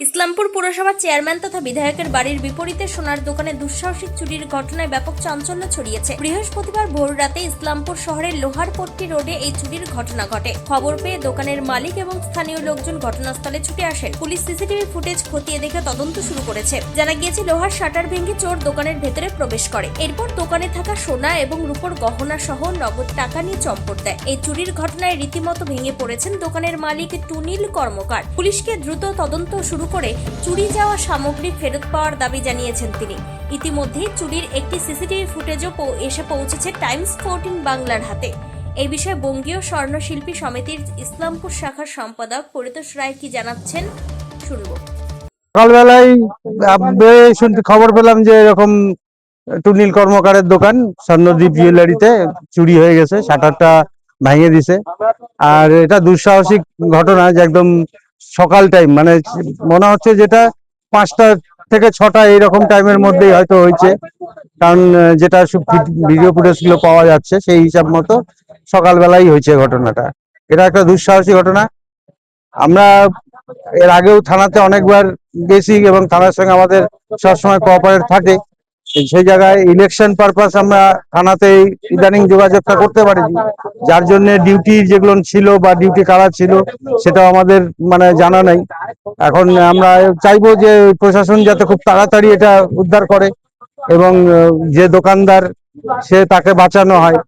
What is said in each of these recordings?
ইসলামপুর পুরসভার চেয়ারম্যান তথা বিধায়কের বাড়ির বিপরীতে সোনার দোকানে দুঃসাহসিক চুরির ঘটনায় ব্যাপক চাঞ্চল্য ছড়িয়েছে। বৃহস্পতিবার ভোর রাতে ইসলামপুর শহরের লোহারপট্টি রোডে এই চুরির ঘটনা ঘটে। খবর পেয়ে দোকানের মালিক এবং স্থানীয় লোকজন ঘটনাস্থলে ছুটে আসেন। পুলিশ সিসিটিভি ফুটেজ খতিয়ে দেখে তদন্ত শুরু করেছে। জানা গিয়েছে, লোহার শাটার ভেঙে চোর দোকানের ভেতরে প্রবেশ করে। এরপর দোকানে থাকা সোনা এবং রূপোর গহনা সহ নগদ টাকা নিয়ে চম্পট দেয়। এই চুরির ঘটনায় রীতিমতো ভেঙে পড়েছেন দোকানের মালিক টুনিল কর্মকার। পুলিশকে দ্রুত তদন্ত শুরু করে চুরি যাওয়া সামগ্রী ফেরত পাওয়ার দাবি জানিয়েছেন তিনি। ইতিমধ্যে চুরির একটি সিসিটিভি ফুটেজও এসে পৌঁছেছে টাইমস 14 বাংলার হাতে। এই বিষয়ে বঙ্গীয় স্বর্ণশিল্পী সমিতির ইসলামপুর শাখার সম্পাদক পরিতোষ রায় কি জানাচ্ছেন শুনব। সকালবেলায় শুনতে খবর পেলাম যে এরকম টুনিল কর্মকারের দোকান স্বর্ণদ্বীপ জুয়েলারিতে চুরি হয়ে গেছে, শাটারটা ভেঙে দিছে। আর এটা দুঃসাহসিক ঘটনা, যে একদম সকাল টাইম, মানে মনে হচ্ছে যেটা 5টা থেকে 6টা এইরকম টাইমের মধ্যেই হয়তো হয়েছে, কারণ যেটা ভিডিও ফুটেজ গুলো পাওয়া যাচ্ছে সেই হিসাব মতো সকালবেলাই হয়েছে ঘটনাটা। এটা একটা দুঃসাহসিক ঘটনা। আমরা এর আগেও থানাতে অনেকবার গেছি এবং থানার সঙ্গে আমাদের সবসময় কোঅপারেট থাকে। সেই জায়গায় ইলেকশন পারপাস আমরা থানাতে ইদানিং যোগাযোগটা করতে পারিনি, যার জন্য ডিউটি যেগুলো ছিল বা ডিউটি কারা ছিল সেটাও আমাদের মানে জানা নাই। এখন আমরা চাইবো যে প্রশাসন যাতে খুব তাড়াতাড়ি এটা উদ্ধার করে এবং যে দোকানদার সে তাকে বাঁচানো হয়।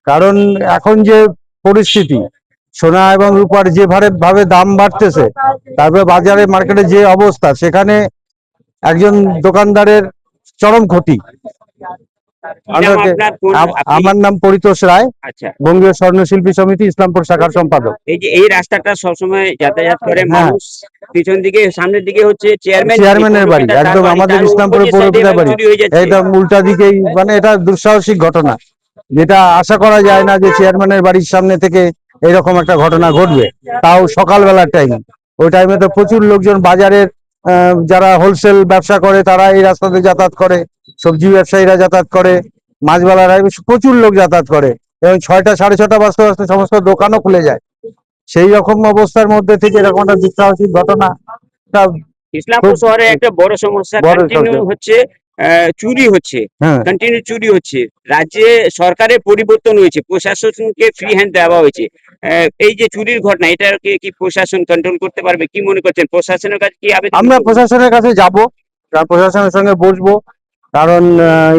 কারণ এখন যে পরিস্থিতি, সোনা এবং রূপার যে ভাবে দাম বাড়তেছে, তারপরে বাজারে মার্কেটে যে অবস্থা, সেখানে একজন দোকানদারের চরম ক্ষতি। আমার নাম পরিতোষ রায়। আচ্ছা, বঙ্গীয় স্বর্ণশিল্পী সমিতি ইসলামপুর শাখার সম্পাদক। এই যে এই রাস্তাটা সবসময় যাতায়াত করে মানুষ, পিছন দিকে সামনের দিকে হচ্ছে চেয়ারম্যানের বাড়ি, একদম আমাদের ইসলামপুরের পৌরপিতার বাড়ি, একদম উল্টা দিকেই। মানে এটা দুঃসাহসিক ঘটনা, যেটা আশা করা যায় না যে চেয়ারম্যানের বাড়ির সামনে থেকে এরকম একটা ঘটনা ঘটবে, তাও সকালবেলার টাইম। ওই টাইমে তো প্রচুর লোকজন বাজারের যারা হোলসেল ব্যবসা করে তারা এই রাস্তাতে যাতায়াত করে, সবজি ব্যবসায়ীরা যাতায়াত করে, মাছবালারা, প্রচুর লোক যাতায়াত করে এবং 6টা 6:30 বাজতে বাজতে সমস্ত দোকানও খুলে যায়। সেই রকম অবস্থার মধ্যে থেকে এরকম একটা দুঃসাহসিক ঘটনা ইসলামপুর শহরে একটা বড় সমস্যা, কন্টিনিউ হচ্ছে চুরি হচ্ছে, কন্টিনিউ চুরি হচ্ছে। রাজ্যে সরকারের পরিবর্তন হয়েছে, প্রশাসনকে ফ্রি হ্যান্ড দেওয়া হয়েছে। এই যে চুরির ঘটনা, এটাকে কি প্রশাসন কন্ট্রোল করতে পারবে? কি মনে করছেন, প্রশাসনের কাছে কি আবেদন? আমরা প্রশাসনের কাছে যাব, প্রশাসনের সঙ্গে বসবো, কারণ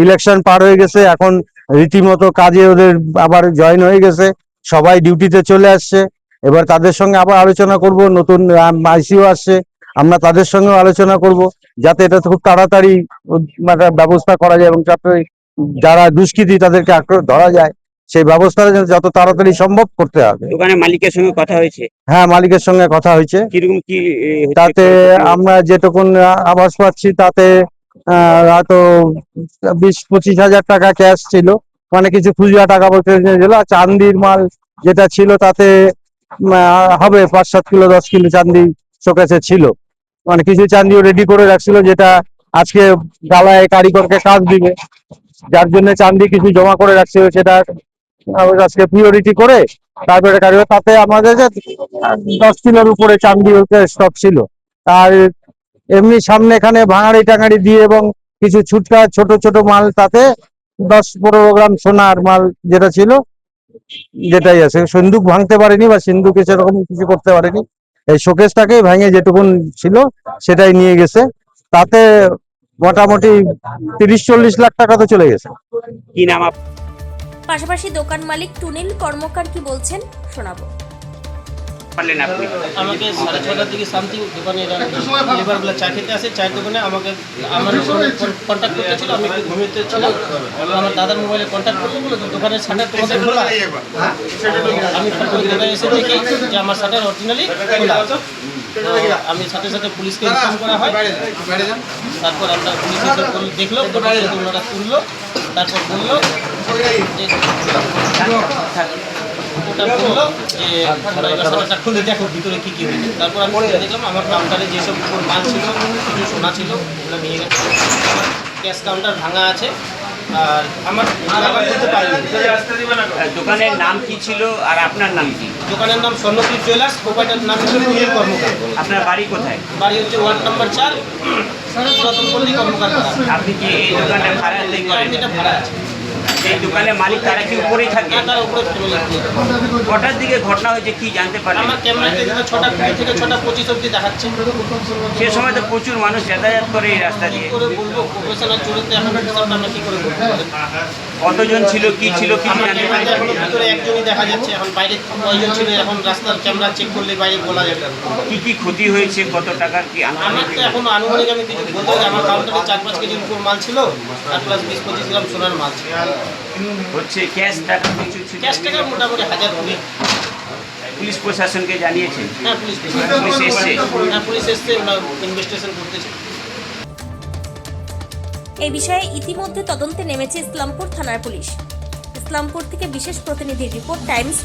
ইলেকশন পার হয়ে গেছে, এখন রীতিমতো কাজে ওদের আবার জয়েন হয়ে গেছে, সবাই ডিউটিতে চলে আসছে। এবার তাদের সঙ্গে আবার আলোচনা করব, নতুন আইসিও আসছে, আমরা তাদের সঙ্গেও আলোচনা করব যাতে এটা খুব তাড়াতাড়ি ব্যবস্থা করা যায় এবং যারা দুষ্কৃতী তাদেরকে ধরা যায়, সেই ব্যবস্থাটা যত তাড়াতাড়ি সম্ভব করতে হবে। দোকানের মালিকের সঙ্গে কথা হয়েছে? হ্যাঁ, মালিকের সঙ্গে কথা হয়েছে। কিরকম কি তাতে আমরা যেটুকুন আভাস পাচ্ছি, তাতে হয়তো 20-25 হাজার টাকা ক্যাশ ছিল, মানে কিছু খুচরা টাকা পয়সা ছিল। আর চান্দির মাল যেটা ছিল তাতে হবে 5-7 কিলো 10 কিলো চান্দি শোকেসে ছিল, মানে কিছু চান্দিও রেডি করে রাখছিল, যেটা আজকে গালায় কারিগরকে কাজ দিবে, যার জন্য চান্দি কিছু জমা করে রাখছিল, সেটা আজকে পিওরিটি করে তারপরে কারিগর, তাতে আমাদের 10 কিলোর উপরে চান্দি স্টক ছিল। আর এমনি সামনে এখানে ভাঙাড়ি টাঙাড়ি দিয়ে এবং কিছু ছুটকা ছোট ছোট মাল, তাতে 10-15 গ্রাম সোনার মাল যেটা ছিল, যেটাই আছে। সিন্দুক ভাঙতে পারেনি বা সিন্দুকে সেরকম কিছু করতে পারেনি, এই শোকেসটাকে ভেঙে যেটুকুন ছিল সেটাই নিয়ে গেছে। তাতে মোটামুটি 30-40 লাখ টাকা তো চলে গেছে। কি নাম? পাশাপাশি দোকান মালিক টুনিল কর্মকার কি বলছেন শোনাবো। আমাকে 6:30টার দিকে শান্তি দোকানে লেবারগুলো চা খেতে আসে, চায়ের দোকানে আমাকে আমার কন্ট্যাক্ট করতে ছিল, আমি একটু ঘুমিয়ে ছিলাম। আমার দাদার মোবাইলে কন্ট্যাক্ট করতে বলে দোকানের শাটার তোমাদের খোলা। আমি দোকানে এসে দেখি যে আমার শাটার অরিজিনালি খোলা। আমি সাথে সাথে পুলিশকে ইনফর্ম করা হয়। তারপর আমরা পুলিশ এসে দেখলো, ওনারা তুললো, তারপর বললো যে ওটা বললো যে শাটারটা খুলে দেখো ভিতরে কি কি হয়েছে। তারপর আমি দেখলাম আমার কাউন্টারে যেসব মাল ছিল, কিছু সোনা ছিল, ওগুলো নিয়ে গেছে। ক্যাশ কাউন্টার ভাঙা আছে, আর আমার নাম্বার দিতে পারিনি। দোকানের নাম কি ছিল আর আপনার নাম কি? দোকানের নাম স্বর্ণদ্বীপ জুয়েলার্স, প্রোপাইটার নাম হচ্ছে সুনীল কর্মকার। আপনার বাড়ি কোথায়? বাড়ি হচ্ছে ওয়ার্ড নাম্বার 4, রতনপল্লী কর্মকার পাড়া। আপনি কি এই দোকানটা ভাড়া দিয়ে করেন? এটা ভাড়া আছে। এই দোকানের মালিক তারা কি উপরেই থাকে? তার উপরে ফ্যামিলি। কটার দিকে ঘটনা হয়েছে কি জানতে পারলেন? আমার ক্যামেরাতে 6টা 20 থেকে 6টা 25 অবধি দেখাচ্ছে। সে সময় তো প্রচুর মানুষ যাতায়াত করে এই রাস্তা কি দিয়ে। করে বলবো, প্রফেশনাল চোরেতে এখন হিসাবটা আমরা কি করে বলতে পারি? কতজন ছিল কি ছিল কিছু আমার জানতে ক্যামেরাতে পারলেন? এখনো ভিতরে একজনই দেখা যাচ্ছে, এখন বাইরে কয়জন ছিল এখন রাস্তার ক্যামেরা চেক করলে বাইরে বলা যাবে না। কি কি ক্ষতি হয়েছে, কত টাকার কি আমার আনুমানিক? তো এখন আনুমানিক আমি কিছু বলতে পারি, আমার কাউন্টারে 4-5 কেজির উপর মাল ছিল আর প্লাস 20-25 গ্রাম সোনার মাল ছিল। হচ্ছে ক্যাশ টাকা কিছু ছিল? ক্যাশ টাকা মোটামুটি 1000 পুলিশ প্রশাসনকে জানিয়েছেন? হ্যাঁ পুলিশ এসছে? হ্যাঁ পুলিশ এসছে, ওরা ইনভেস্টিগেশন করতেছে। এই বিষয়ে ইতিমধ্যে তদন্তে নেমেছে ইসলামপুর থানার পুলিশ। ইসলামপুর থেকে বিশেষ প্রতিনিধির রিপোর্ট, টাইমস।